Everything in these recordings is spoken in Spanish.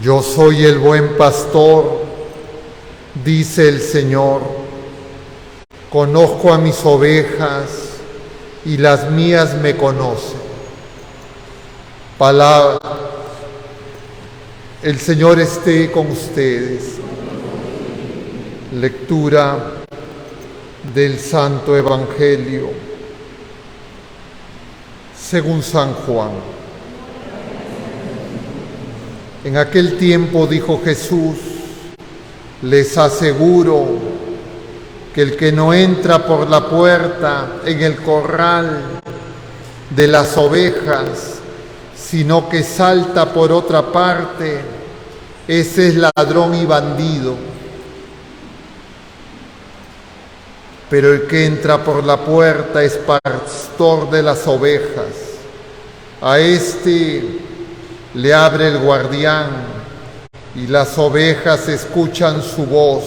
Yo soy el buen pastor, dice el Señor. Conozco a mis ovejas y las mías me conocen. Palabra. El Señor esté con ustedes. Lectura del Santo Evangelio según San Juan. En aquel tiempo dijo Jesús: les aseguro que el que no entra por la puerta en el corral de las ovejas, sino que salta por otra parte, ese es ladrón y bandido. Pero el que entra por la puerta es pastor de las ovejas. A éste le abre el guardián y las ovejas escuchan su voz.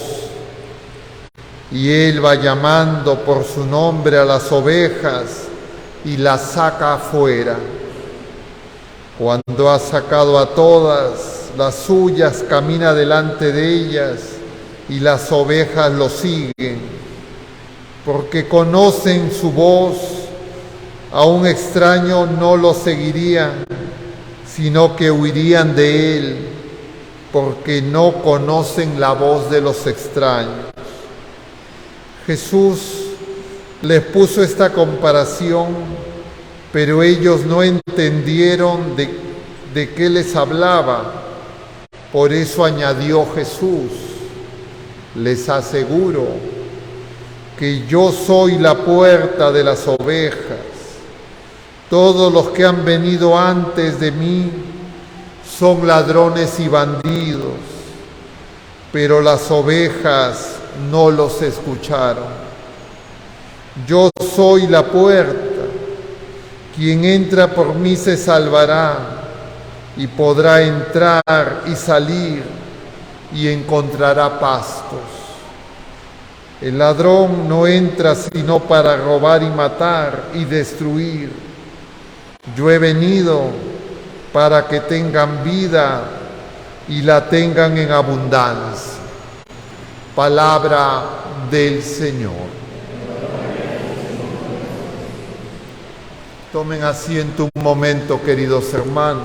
Y él va llamando por su nombre a las ovejas y las saca afuera. Cuando ha sacado a todas las suyas, camina delante de ellas y las ovejas lo siguen, porque conocen su voz. A un extraño no lo seguirían, sino que huirían de él, porque no conocen la voz de los extraños. Jesús les puso esta comparación, pero ellos no entendieron de qué les hablaba. Por eso añadió Jesús: les aseguro que yo soy la puerta de las ovejas. Todos los que han venido antes de mí son ladrones y bandidos, pero las ovejas no los escucharon. Yo soy la puerta. Quien entra por mí se salvará y podrá entrar y salir y encontrará pastos. El ladrón no entra sino para robar y matar y destruir. Yo he venido para que tengan vida y la tengan en abundancia. Palabra del Señor. Tomen asiento un momento, queridos hermanos.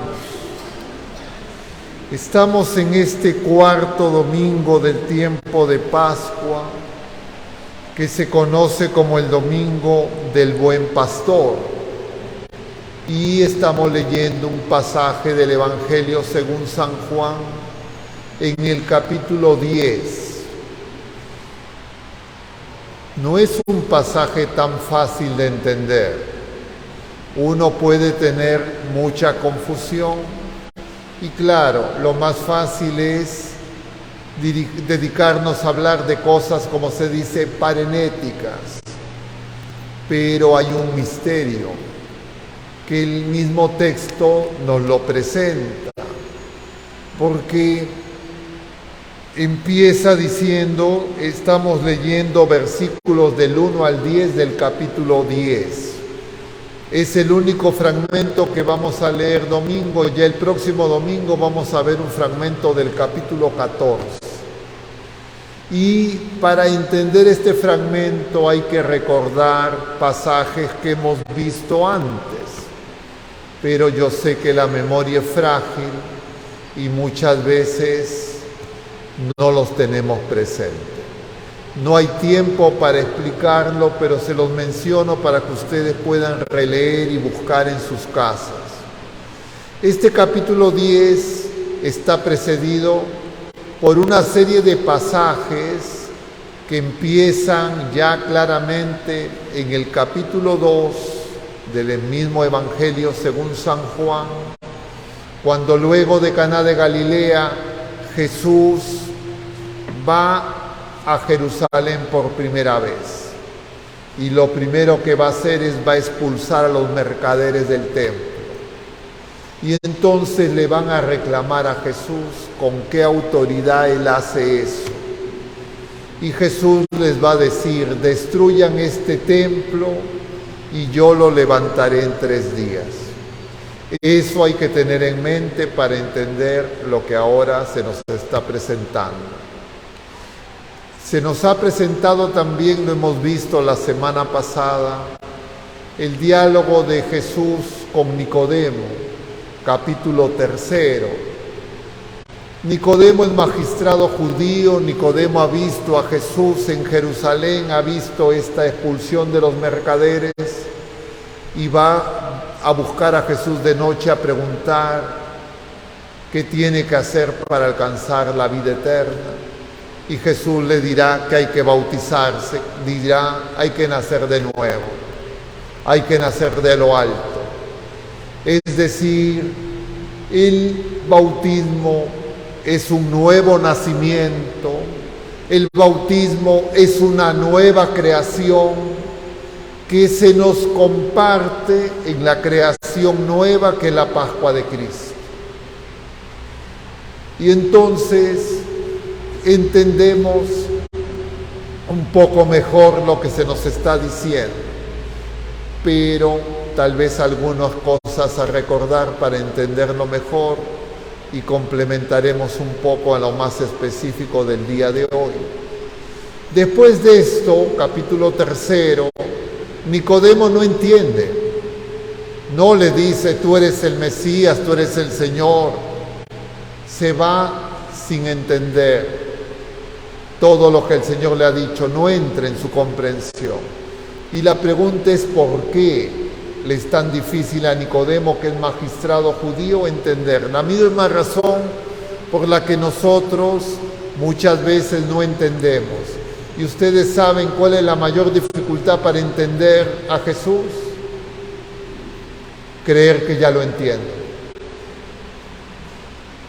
Estamos en este cuarto domingo del tiempo de Pascua, que se conoce como el Domingo del Buen Pastor. Y estamos leyendo un pasaje del Evangelio según San Juan en el capítulo 10. No es un pasaje tan fácil de entender. Uno puede tener mucha confusión y claro, lo más fácil es dedicarnos a hablar de cosas, como se dice, parenéticas. Pero hay un misterio que el mismo texto nos lo presenta, porque empieza diciendo, estamos leyendo versículos del 1 al 10 del capítulo 10. Es el único fragmento que vamos a leer domingo. Ya el próximo domingo vamos a ver un fragmento del capítulo 14. Y para entender este fragmento hay que recordar pasajes que hemos visto antes. Pero yo sé que la memoria es frágil y muchas veces no los tenemos presentes. No hay tiempo para explicarlo, pero se los menciono para que ustedes puedan releer y buscar en sus casas. Este capítulo 10 está precedido por una serie de pasajes que empiezan ya claramente en el capítulo 2 del mismo Evangelio según San Juan, cuando luego de Caná de Galilea Jesús va a Jerusalén por primera vez. Y lo primero que va a hacer es va a expulsar a los mercaderes del templo. Y entonces le van a reclamar a Jesús con qué autoridad él hace eso. Y Jesús les va a decir: destruyan este templo y yo lo levantaré en 3 días. Eso hay que tener en mente para entender lo que ahora se nos está presentando. Se nos ha presentado también, lo hemos visto la semana pasada, el diálogo de Jesús con Nicodemo, capítulo 3. Nicodemo es magistrado judío, Nicodemo ha visto a Jesús en Jerusalén, ha visto esta expulsión de los mercaderes y va a buscar a Jesús de noche a preguntar qué tiene que hacer para alcanzar la vida eterna. Y Jesús le dirá que hay que bautizarse, dirá hay que nacer de nuevo, hay que nacer de lo alto. Es decir, el bautismo es un nuevo nacimiento, el bautismo es una nueva creación que se nos comparte en la creación nueva que es la Pascua de Cristo. Y entonces entendemos un poco mejor lo que se nos está diciendo, pero tal vez algunas cosas a recordar para entenderlo mejor y complementaremos un poco a lo más específico del día de hoy. Después de esto, capítulo 3, Nicodemo no entiende, no le dice tú eres el Mesías, tú eres el Señor, se va sin entender todo lo que el Señor le ha dicho, no entra en su comprensión. Y la pregunta es ¿por qué le es tan difícil a Nicodemo, que es magistrado judío, entender? La misma razón por la que nosotros muchas veces no entendemos. ¿Y ustedes saben cuál es la mayor dificultad para entender a Jesús? Creer que ya lo entiendo.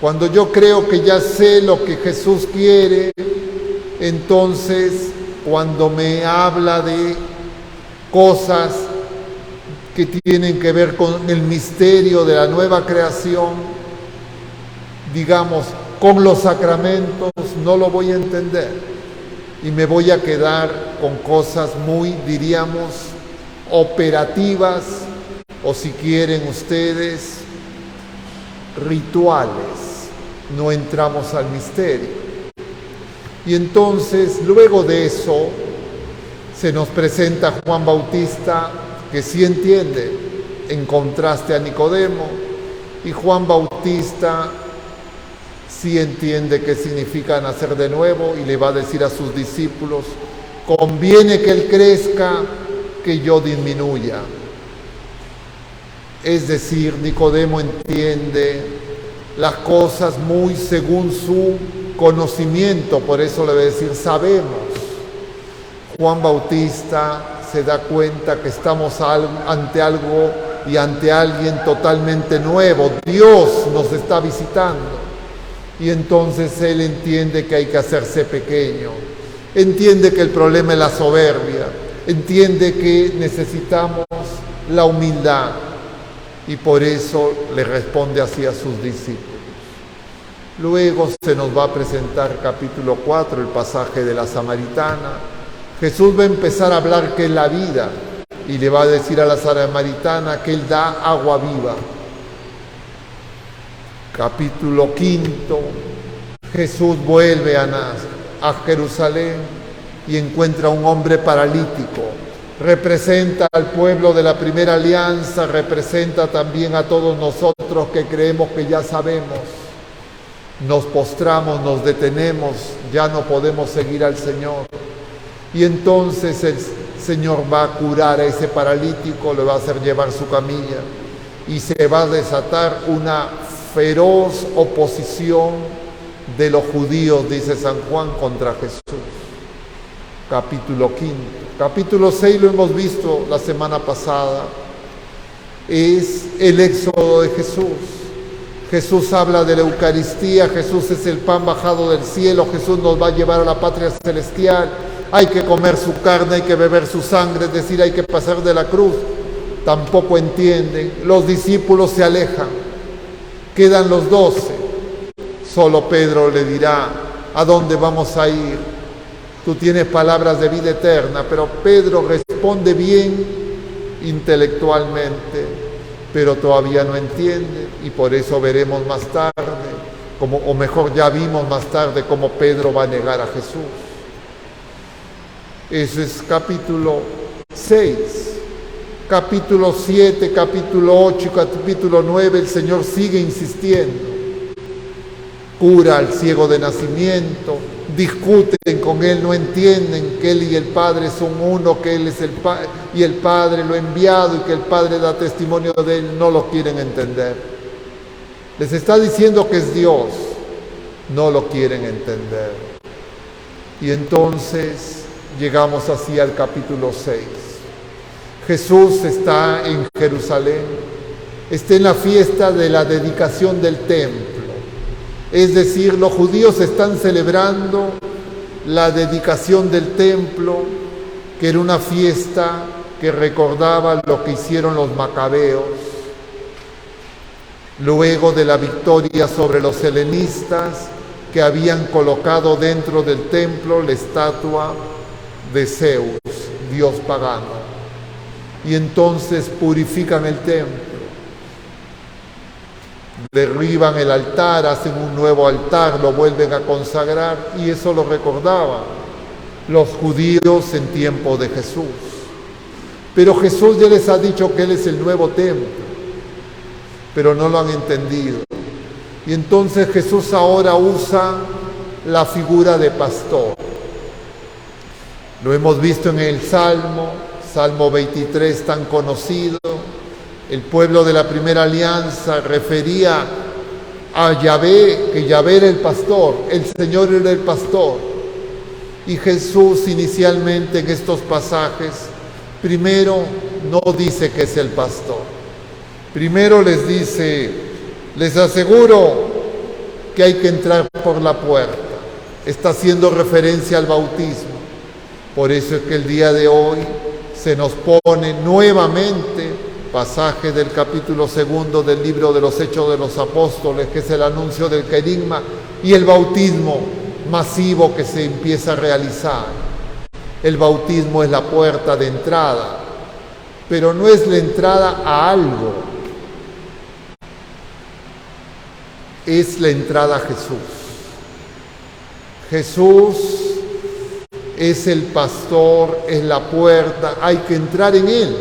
Cuando yo creo que ya sé lo que Jesús quiere, entonces cuando me habla de cosas que tienen que ver con el misterio de la nueva creación, digamos, con los sacramentos, no lo voy a entender. Y me voy a quedar con cosas muy, diríamos, operativas, o si quieren ustedes, rituales. No entramos al misterio. Y entonces, luego de eso, se nos presenta Juan Bautista, que sí entiende, en contraste a Nicodemo, y Juan Bautista sí entiende qué significa nacer de nuevo y le va a decir a sus discípulos, conviene que él crezca, que yo disminuya. Es decir, Nicodemo entiende las cosas muy según su conocimiento, por eso le va a decir sabemos. Juan Bautista se da cuenta que estamos ante algo y ante alguien totalmente nuevo. Dios nos está visitando. Y entonces él entiende que hay que hacerse pequeño, entiende que el problema es la soberbia, entiende que necesitamos la humildad y por eso le responde así a sus discípulos. Luego se nos va a presentar capítulo 4, el pasaje de la samaritana. Jesús va a empezar a hablar que es la vida y le va a decir a la samaritana que él da agua viva. Capítulo 5, Jesús vuelve a Jerusalén y encuentra a un hombre paralítico. Representa al pueblo de la primera alianza, representa también a todos nosotros que creemos que ya sabemos. Nos postramos, nos detenemos, ya no podemos seguir al Señor. Y entonces el Señor va a curar a ese paralítico, le va a hacer llevar su camilla y se va a desatar una feroz oposición de los judíos, dice San Juan, contra Jesús. Capítulo 5. Capítulo 6 lo hemos visto la semana pasada. Es el éxodo de Jesús. Jesús habla de la Eucaristía, Jesús es el pan bajado del cielo, Jesús nos va a llevar a la patria celestial. Hay que comer su carne, hay que beber su sangre, es decir, hay que pasar de la cruz. Tampoco entienden. Los discípulos se alejan. Quedan los 12. Solo Pedro le dirá, ¿a dónde vamos a ir? Tú tienes palabras de vida eterna, pero Pedro responde bien intelectualmente pero todavía no entienden, y por eso veremos más tarde, o mejor ya vimos más tarde, cómo Pedro va a negar a Jesús. Eso es capítulo 6. Capítulo 7, capítulo 8 y capítulo 9, el Señor sigue insistiendo. Cura al ciego de nacimiento, discuten con Él, no entienden que Él y el Padre son uno, que Él es el Padre y el Padre lo ha enviado y que el Padre da testimonio de Él, no lo quieren entender. Les está diciendo que es Dios, no lo quieren entender. Y entonces llegamos así al capítulo 6. Jesús está en Jerusalén, está en la fiesta de la dedicación del templo. Es decir, los judíos están celebrando la dedicación del templo, que era una fiesta que recordaba lo que hicieron los macabeos luego de la victoria sobre los helenistas, que habían colocado dentro del templo la estatua de Zeus, dios pagano. Y entonces purifican el templo, derriban el altar, hacen un nuevo altar, lo vuelven a consagrar, y eso lo recordaban los judíos en tiempo de Jesús. Pero Jesús ya les ha dicho que Él es el nuevo templo, pero no lo han entendido. Y entonces Jesús ahora usa la figura de pastor. Lo hemos visto en el Salmo 23 tan conocido. El pueblo de la primera alianza refería a Yahvé, que Yahvé era el pastor, el Señor era el pastor. Y Jesús inicialmente en estos pasajes, primero no dice que es el pastor. Primero les dice, les aseguro que hay que entrar por la puerta. Está haciendo referencia al bautismo. Por eso es que el día de hoy se nos pone nuevamente pasaje del capítulo 2 del libro de los Hechos de los Apóstoles, que es el anuncio del querigma y el bautismo masivo que se empieza a realizar. El bautismo es la puerta de entrada, pero no es la entrada a algo, es la entrada a Jesús. Jesús es el pastor, es la puerta, hay que entrar en Él.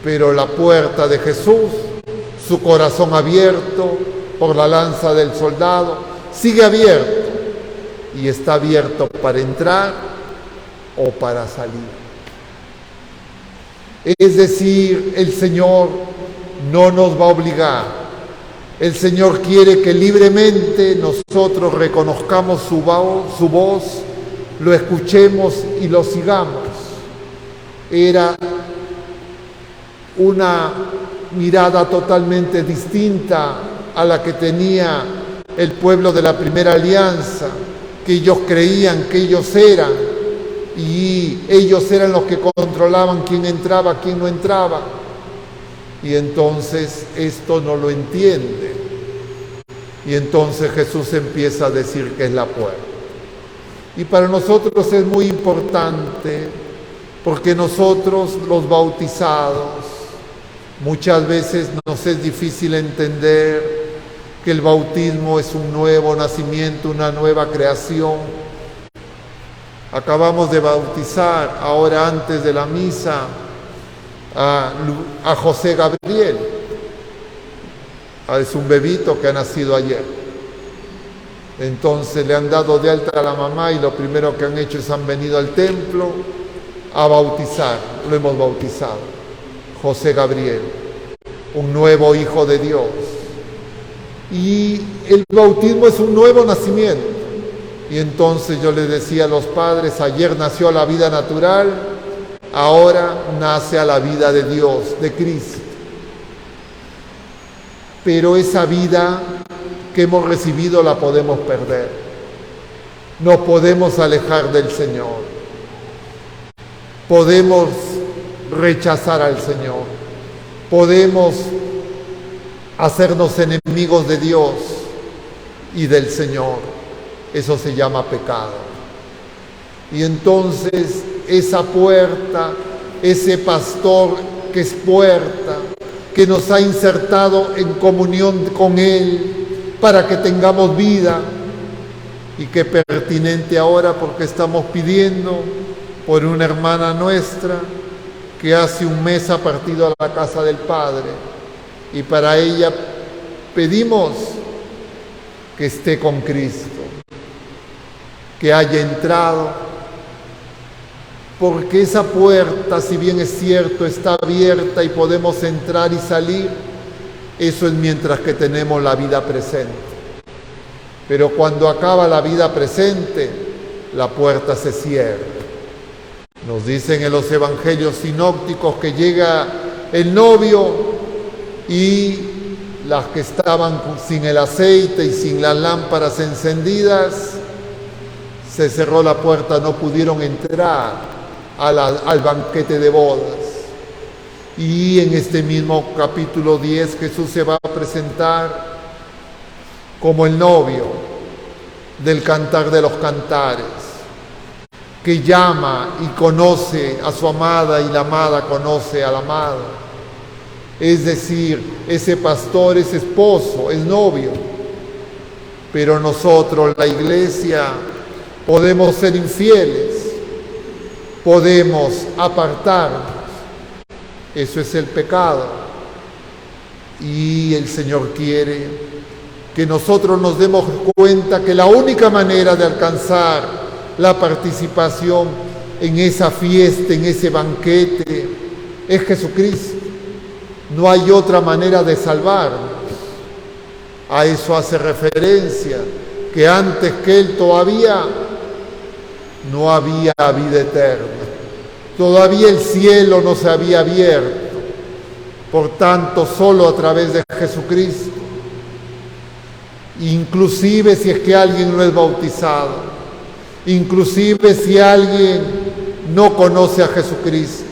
Pero la puerta de Jesús, su corazón abierto por la lanza del soldado, sigue abierto y está abierto para entrar o para salir. Es decir, el Señor no nos va a obligar. El Señor quiere que libremente nosotros reconozcamos su voz, lo escuchemos y lo sigamos. Era una mirada totalmente distinta a la que tenía el pueblo de la primera alianza, que ellos creían que ellos eran, y ellos eran los que controlaban quién entraba, quién no entraba. Y entonces esto no lo entiende. Y entonces Jesús empieza a decir que es la puerta. Y para nosotros es muy importante, porque nosotros los bautizados, muchas veces nos es difícil entender que el bautismo es un nuevo nacimiento, una nueva creación. Acabamos de bautizar ahora antes de la misa a José Gabriel. Es un bebito que ha nacido ayer. Entonces le han dado de alta a la mamá y lo primero que han hecho es han venido al templo a bautizar. Lo hemos bautizado. José Gabriel, un nuevo hijo de Dios. Y el bautismo es un nuevo nacimiento. Y entonces yo les decía a los padres, ayer nació a la vida natural, ahora nace a la vida de Dios, de Cristo. Pero esa vida que hemos recibido la podemos perder. Nos podemos alejar del Señor. Podemos rechazar al Señor. Podemos hacernos enemigos de Dios y del Señor. Eso se llama pecado. Y entonces esa puerta, ese pastor que es puerta, que nos ha insertado en comunión con Él para que tengamos vida. Y qué pertinente ahora, porque estamos pidiendo por una hermana nuestra que hace un mes ha partido a la casa del Padre, y para ella pedimos que esté con Cristo, que haya entrado, porque esa puerta, si bien es cierto, está abierta y podemos entrar y salir, eso es mientras que tenemos la vida presente. Pero cuando acaba la vida presente, la puerta se cierra. Nos dicen en los evangelios sinópticos que llega el novio y las que estaban sin el aceite y sin las lámparas encendidas, se cerró la puerta, no pudieron entrar al banquete de bodas. Y en este mismo capítulo 10 Jesús se va a presentar como el novio del Cantar de los Cantares, que llama y conoce a su amada y la amada conoce al amado. Es decir, ese pastor es esposo, es novio. Pero nosotros, la iglesia, podemos ser infieles, podemos apartarnos. Eso es el pecado. Y el Señor quiere que nosotros nos demos cuenta que la única manera de alcanzar la participación en esa fiesta, en ese banquete, es Jesucristo. No hay otra manera de salvarnos. A eso hace referencia, que antes que Él todavía no había vida eterna. Todavía el cielo no se había abierto. Por tanto, solo a través de Jesucristo, inclusive si es que alguien no es bautizado, inclusive si alguien no conoce a Jesucristo,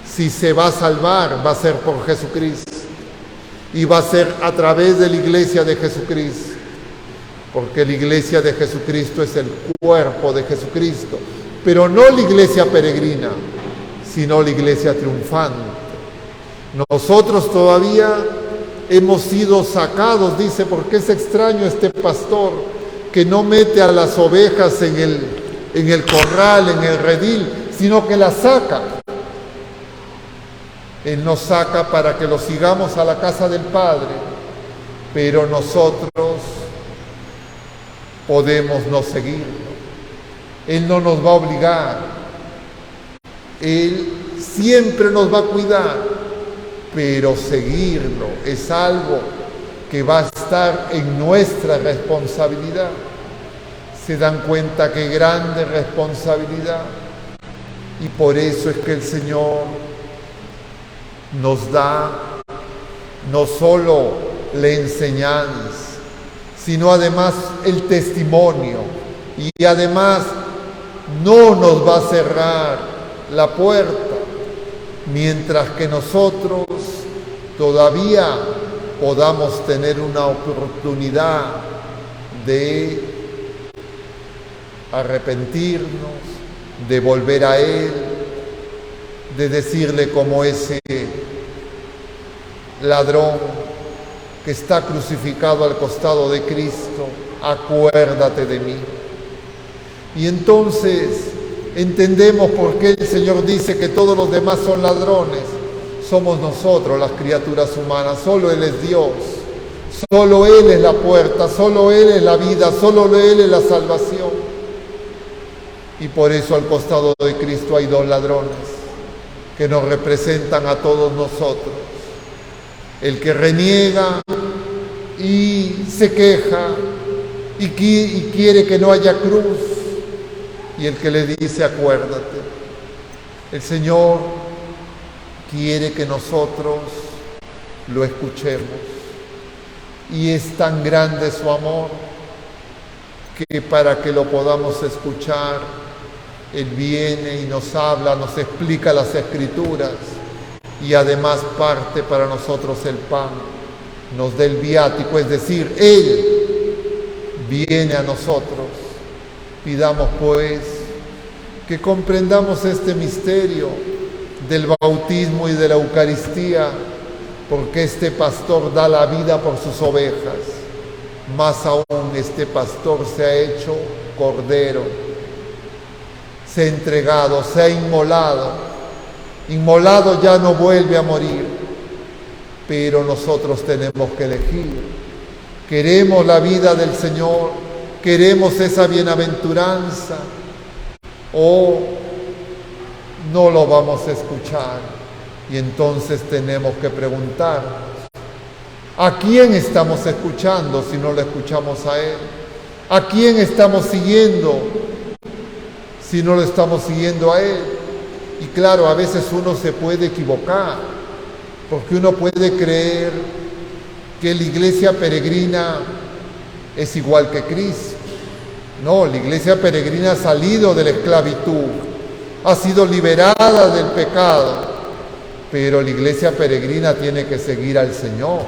si se va a salvar, va a ser por Jesucristo. Y va a ser a través de la iglesia de Jesucristo. Porque la iglesia de Jesucristo es el cuerpo de Jesucristo. Pero no la iglesia peregrina, sino la iglesia triunfante. Nosotros todavía hemos sido sacados, dice, porque es extraño este pastor que no mete a las ovejas en el corral, en el redil, sino que las saca. Él nos saca para que lo sigamos a la casa del Padre, pero nosotros podemos no seguirlo. Él no nos va a obligar. Él siempre nos va a cuidar, pero seguirlo es algo que va a estar en nuestra responsabilidad. ¿Se dan cuenta qué grande responsabilidad? Y por eso es que el Señor nos da no solo la enseñanza, sino además el testimonio, y además no nos va a cerrar la puerta mientras que nosotros todavía podamos tener una oportunidad de arrepentirnos, de volver a Él, de decirle como ese ladrón que está crucificado al costado de Cristo: acuérdate de mí. Y entonces entendemos por qué el Señor dice que todos los demás son ladrones. Somos nosotros las criaturas humanas. Solo Él es Dios, solo Él es la puerta, solo Él es la vida, solo Él es la salvación. Y por eso al costado de Cristo hay dos ladrones que nos representan a todos nosotros: el que reniega y se queja y quiere que no haya cruz, y el que le dice acuérdate. El Señor quiere que nosotros lo escuchemos, y es tan grande su amor que para que lo podamos escuchar, Él viene y nos habla, nos explica las Escrituras, y además parte para nosotros el pan, nos da el viático, es decir, Él viene a nosotros. Pidamos pues que comprendamos este misterio del bautismo y de la Eucaristía porque este pastor da la vida por sus ovejas. Más aún, este pastor se ha hecho cordero, se ha entregado, se ha inmolado. Inmolado ya no vuelve a morir, pero nosotros tenemos que elegir. Queremos la vida del Señor, queremos esa bienaventuranza, o no lo vamos a escuchar. Y entonces tenemos que preguntar, ¿a quién estamos escuchando si no lo escuchamos a Él? ¿A quién estamos siguiendo si no lo estamos siguiendo a Él? Y claro, a veces uno se puede equivocar, porque uno puede creer que la iglesia peregrina es igual que Cristo. No, la iglesia peregrina ha salido de la esclavitud, ha sido liberada del pecado, pero la iglesia peregrina tiene que seguir al Señor,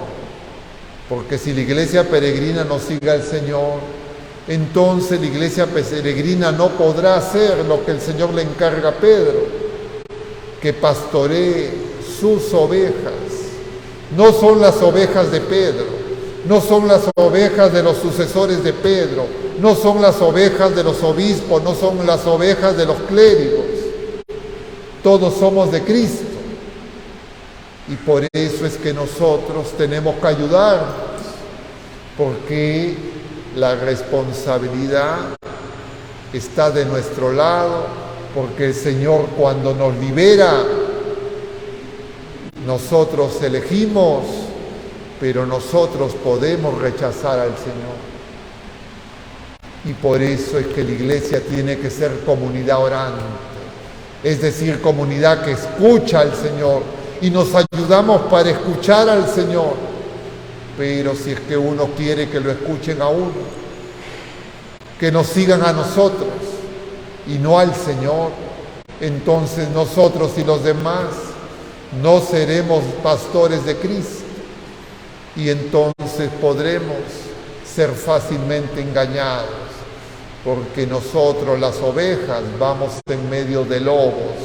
porque si la iglesia peregrina no sigue al Señor, entonces la iglesia peregrina no podrá hacer lo que el Señor le encarga a Pedro, que pastoree sus ovejas. No son las ovejas de Pedro, no son las ovejas de los sucesores de Pedro, no son las ovejas de los obispos, no son las ovejas de los clérigos. Todos somos de Cristo. Y por eso es que nosotros tenemos que ayudarnos, porque la responsabilidad está de nuestro lado, porque el Señor cuando nos libera, nosotros elegimos, pero nosotros podemos rechazar al Señor. Y por eso es que la iglesia tiene que ser comunidad orante, es decir, comunidad que escucha al Señor y nos ayudamos para escuchar al Señor. Pero si es que uno quiere que lo escuchen a uno, que nos sigan a nosotros y no al Señor, entonces nosotros y los demás no seremos pastores de Cristo, y entonces podremos ser fácilmente engañados, porque nosotros, las ovejas, vamos en medio de lobos,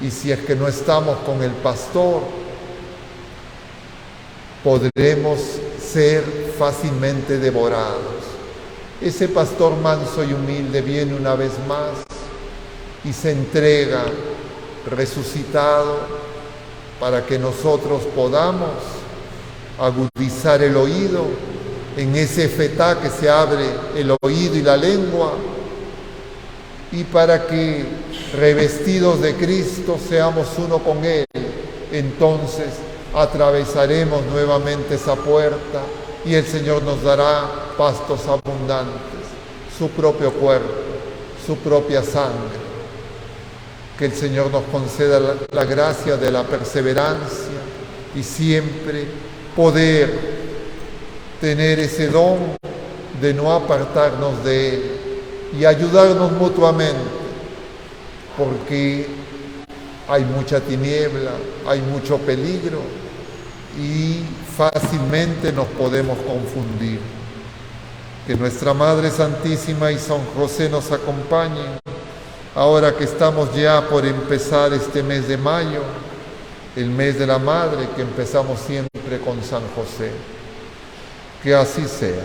y si es que no estamos con el pastor, podremos ser fácilmente devorados. Ese pastor manso y humilde viene una vez más y se entrega resucitado para que nosotros podamos agudizar el oído, en ese fetá que se abre el oído y la lengua, y para que revestidos de Cristo seamos uno con Él. Entonces atravesaremos nuevamente esa puerta y el Señor nos dará pastos abundantes, su propio cuerpo, su propia sangre. Que el Señor nos conceda la gracia de la perseverancia y siempre poder tener ese don de no apartarnos de Él y ayudarnos mutuamente, porque hay mucha tiniebla, hay mucho peligro y fácilmente nos podemos confundir. Que nuestra Madre Santísima y San José nos acompañen ahora que estamos ya por empezar este mes de mayo, el mes de la Madre, que empezamos siempre con San José. Que así sea.